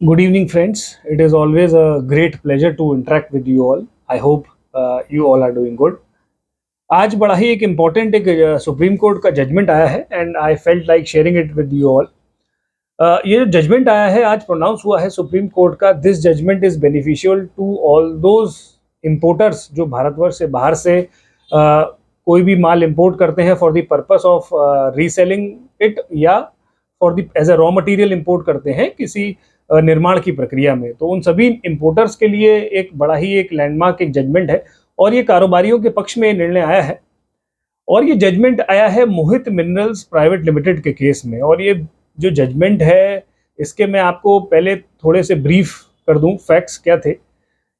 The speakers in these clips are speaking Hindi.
Good evening, friends. It is always a great pleasure to interact with you all. I hope you all are doing good. आज बड़ा ही एक इम्पॉर्टेंट एक सुप्रीम कोर्ट का जजमेंट आया है and I felt like sharing it with you all. ये जो जजमेंट आया है आज प्रोनाउंस हुआ है सुप्रीम कोर्ट का। This judgement is beneficial to all those importers जो भारतवर्ष से बाहर से कोई भी माल इंपोर्ट करते हैं for the purpose of reselling it या for the as a raw material import करते हैं किसी निर्माण की प्रक्रिया में। तो उन सभी इंपोर्टर्स के लिए एक बड़ा ही एक लैंडमार्क एक जजमेंट है और ये कारोबारियों के पक्ष में निर्णय आया है। और ये जजमेंट आया है मोहित मिनरल्स प्राइवेट लिमिटेड के केस में। और ये जो जजमेंट है इसके मैं आपको पहले थोड़े से ब्रीफ कर दूं फैक्ट्स क्या थे।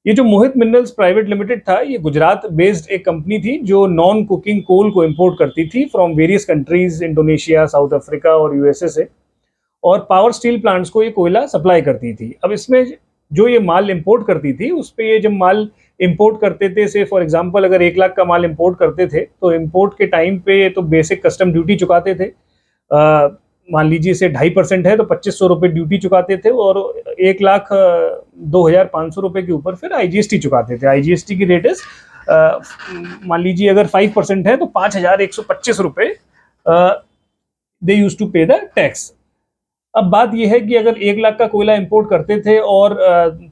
ये जो मोहित मिनरल्स प्राइवेट लिमिटेड था ये गुजरात बेस्ड एक कंपनी थी जो नॉन कुकिंग कोल को इंपोर्ट करती थी from various countries, Indonesia, south Africa और यूएसए से, और पावर स्टील प्लांट्स को ये कोयला सप्लाई करती थी। अब इसमें जो ये माल इंपोर्ट करती थी उस पर ये जब माल इंपोर्ट करते थे, से फॉर एग्जांपल अगर 1 लाख का माल इंपोर्ट करते थे तो इंपोर्ट के टाइम पे तो बेसिक कस्टम ड्यूटी चुकाते थे। मान लीजिए से 2.5% है तो 2500 रुपये ड्यूटी चुकाते थे और 1,02,500 रुपये के ऊपर फिर आईजीएसटी चुकाते थे। आईजीएसटी की रेट इज मान लीजिए अगर 5% है तो 5,125 रुपये दे यूज टू पे द टैक्स। अब बात यह है कि अगर 1 लाख का कोयला इंपोर्ट करते थे और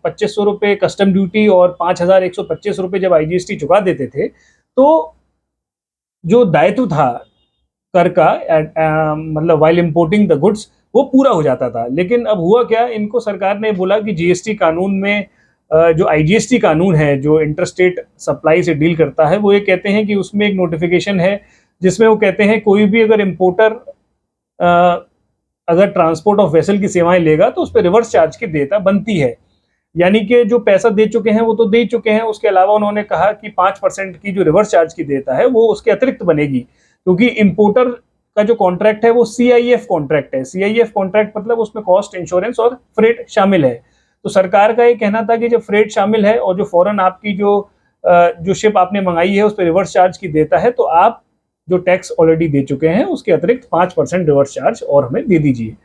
2500 रुपये कस्टम ड्यूटी और 5,125 रुपये जब आईजीएसटी चुका देते थे तो जो दायित्व था कर का मतलब वाइल इंपोर्टिंग द गुड्स वो पूरा हो जाता था। लेकिन अब हुआ क्या, इनको सरकार ने बोला कि जीएसटी कानून में जो आईजीएसटी कानून है जो इंटरस्टेट सप्लाई से डील करता है वो ये कहते हैं कि उसमें एक नोटिफिकेशन है जिसमें वो कहते हैं कोई भी अगर इम्पोर्टर अगर ट्रांसपोर्ट ऑफ वेसल की सेवाएं लेगा तो उस पर रिवर्स चार्ज की देयता बनती है। यानी कि जो पैसा दे चुके हैं वो तो दे चुके हैं, उसके अलावा उन्होंने कहा कि 5% की जो रिवर्स चार्ज की देयता है वो उसके अतिरिक्त बनेगी, क्योंकि इंपोर्टर का जो कॉन्ट्रैक्ट है वो सीआईएफ कॉन्ट्रैक्ट है। सीआईएफ कॉन्ट्रैक्ट मतलब उसमें कॉस्ट, इंश्योरेंस और फ्रेट शामिल है। तो सरकार का ये कहना था कि जब फ्रेट शामिल है और जो फॉरन आपकी जो शिप आपने मंगाई है उस पर रिवर्स चार्ज की देता है तो आप जो टैक्स ऑलरेडी दे चुके हैं उसके अतिरिक्त 5% रिवर्स चार्ज और हमें दे दीजिए।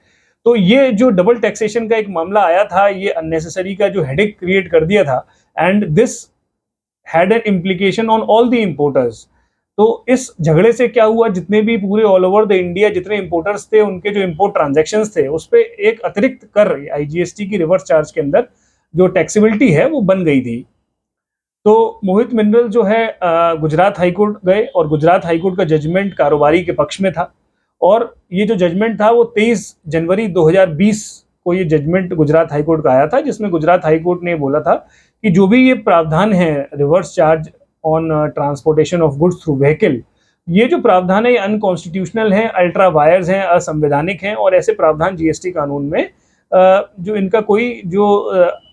तो ये जो डबल टैक्सेशन का एक मामला आया था ये अननेसेसरी का जो हेडेक क्रिएट कर दिया था and this had an implication on all the importers. तो इस झगड़े से क्या हुआ, जितने भी पूरे ऑल ओवर द इंडिया जितने इंपोर्टर्स थे उनके जो इंपोर्ट ट्रांजैक्शंस थे उस पर एक अतिरिक्त कर आईजीएसटी की रिवर्स चार्ज के अंदर जो टैक्सेबिलिटी है वो बन गई थी। तो मोहित मिनरल जो है गुजरात हाईकोर्ट गए और गुजरात हाईकोर्ट का जजमेंट कारोबारी के पक्ष में था। और ये जो जजमेंट था वो 23 जनवरी 2020 को ये जजमेंट गुजरात हाईकोर्ट का आया था, जिसमें गुजरात हाईकोर्ट ने बोला था कि जो भी ये प्रावधान है reverse charge on transportation of goods through vehicle, ये जो प्रावधान है ये अनकॉन्स्टिट्यूशनल है, अल्ट्रा वायर्स हैं, असंवैधानिक हैं और ऐसे प्रावधान जीएसटी कानून में जो इनका कोई जो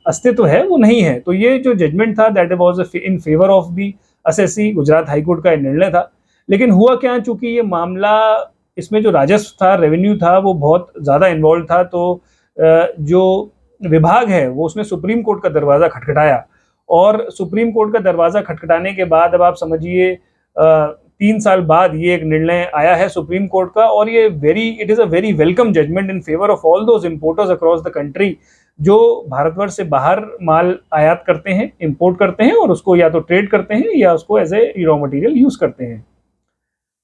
अस्तित्व है वो नहीं है। तो ये जो जजमेंट था that was in favour of the assessee, Gujarat high court का निर्णय था। लेकिन हुआ क्या, चूंकि ये मामला इसमें जो राजस्व था, रेवेन्यू था वो बहुत ज़्यादा इन्वॉल्व था, तो जो विभाग है वो उसने सुप्रीम कोर्ट का दरवाज़ा खटखटाया। और सुप्रीम कोर्ट का दरवाज़ा खटखटाने के बाद अब आप समझिए 3 साल बाद ये एक निर्णय आया है सुप्रीम कोर्ट का। और ये it is a very welcome judgement in favour of all those importers across the country जो भारतवर्ष से बाहर माल आयात करते हैं, इंपोर्ट करते हैं और उसको या तो ट्रेड करते हैं या उसको as a raw material use करते हैं।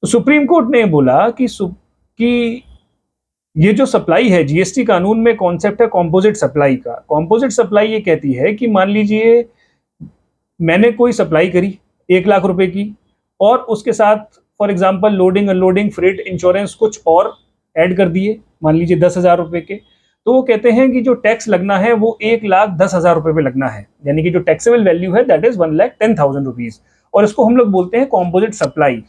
तो सुप्रीम कोर्ट ने बोला कि ये जो सप्लाई है, जीएसटी कानून में कॉन्सेप्ट है कॉम्पोजिट सप्लाई का। कॉम्पोजिट सप्लाई ये कहती है कि मान लीजिए मैंने कोई सप्लाई करी 1 लाख रुपए की और उसके साथ for example loading, unloading, freight, insurance कुछ और ऐड कर दिए, मान लीजिए 10,000 रुपए के। तो वो कहते हैं कि जो टैक्स लगना है वो 1,10,000 रुपए पे लगना है, यानी कि जो टैक्सेबल वैल्यू है दैट इज 1,10,000 रुपीज। और इसको हम लोग बोलते हैं कॉम्पोजिट सप्लाई।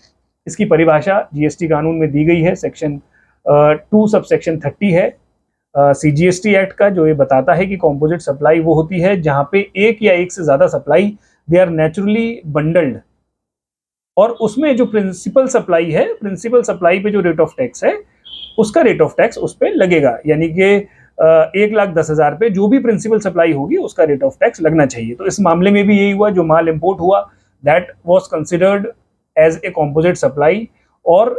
इसकी परिभाषा जीएसटी कानून में दी गई है, सेक्शन 2 सब सेक्शन 30 है सीजीएसटी एक्ट का, जो ये बताता है कि कॉम्पोजिट सप्लाई वो होती है जहां पे एक या एक से ज्यादा supply they are naturally bundled. और उसमें जो प्रिंसिपल सप्लाई है, प्रिंसिपल सप्लाई पे जो रेट ऑफ टैक्स है उसका रेट ऑफ टैक्स उस पर लगेगा, यानी कि 1,10,000 पे जो भी प्रिंसिपल सप्लाई होगी उसका रेट ऑफ टैक्स लगना चाहिए। तो इस मामले में भी यही हुआ, जो माल इंपोर्ट हुआ that was considered as a composite supply. और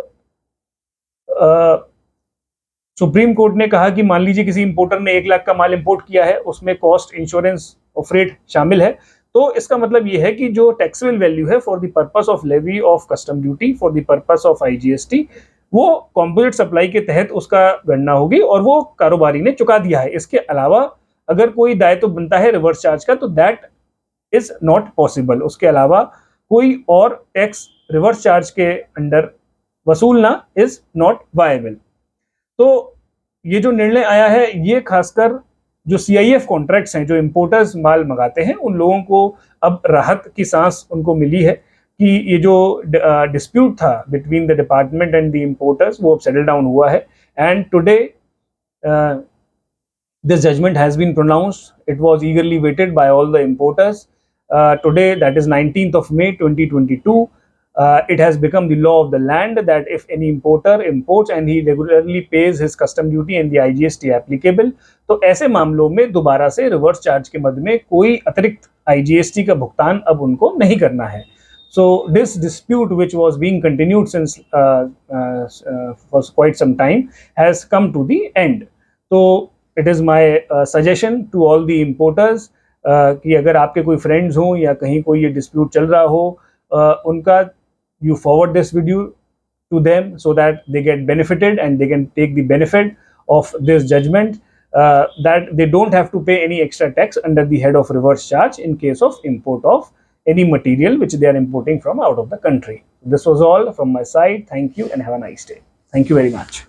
सुप्रीम कोर्ट ने कहा कि मान लीजिए किसी इंपोर्टर ने 1 लाख का माल इंपोर्ट किया है, उसमें कॉस्ट, इंश्योरेंस और फ्रेट शामिल है, तो इसका मतलब ये है कि जो टैक्सेबल वैल्यू है for the purpose of levy of custom duty for the purpose of IGST, वो कॉम्पोजिट सप्लाई के तहत उसका गणना होगी और वो कारोबारी ने चुका दिया है। इसके अलावा अगर कोई दायित्व बनता है रिवर्स चार्ज का, तो दैट इज नॉट पॉसिबल। उसके अलावा कोई और टैक्स रिवर्स चार्ज के अंडर वसूलना इज नॉट वायबल। तो ये जो निर्णय आया है, ये खासकर जो सीआईएफ कॉन्ट्रैक्ट्स हैं, जो इंपोर्टर्स माल मंगाते हैं, उन लोगों को अब राहत की सांस उनको मिली है कि ये जो डिस्प्यूट था between the department and the importers, वो अब सेटल डाउन हुआ है। And today this judgment has been pronounced. It was eagerly waited by all the importers. Today, that is 19th of May 2022, it has become the law of the land that if any importer imports and he regularly pays his custom duty and the IGST applicable, तो ऐसे मामलों में दोबारा से रिवर्स चार्ज के मद में कोई अतिरिक्त IGST का भुगतान अब उनको नहीं करना है। So this dispute, which was being continued since for quite some time, has come to the end. So it is my suggestion to all the importers कि अगर आपके कोई फ्रेंड्स हों या कहीं कोई ये डिस्प्यूट चल रहा हो, उनका you forward this video to them so that they get benefited and they can take the benefit of this judgement, that they don't have to pay any extra tax under the head of reverse charge in case of import of any material which they are importing from out of the country. This was all from my side. Thank you and have a nice day. Thank you very much.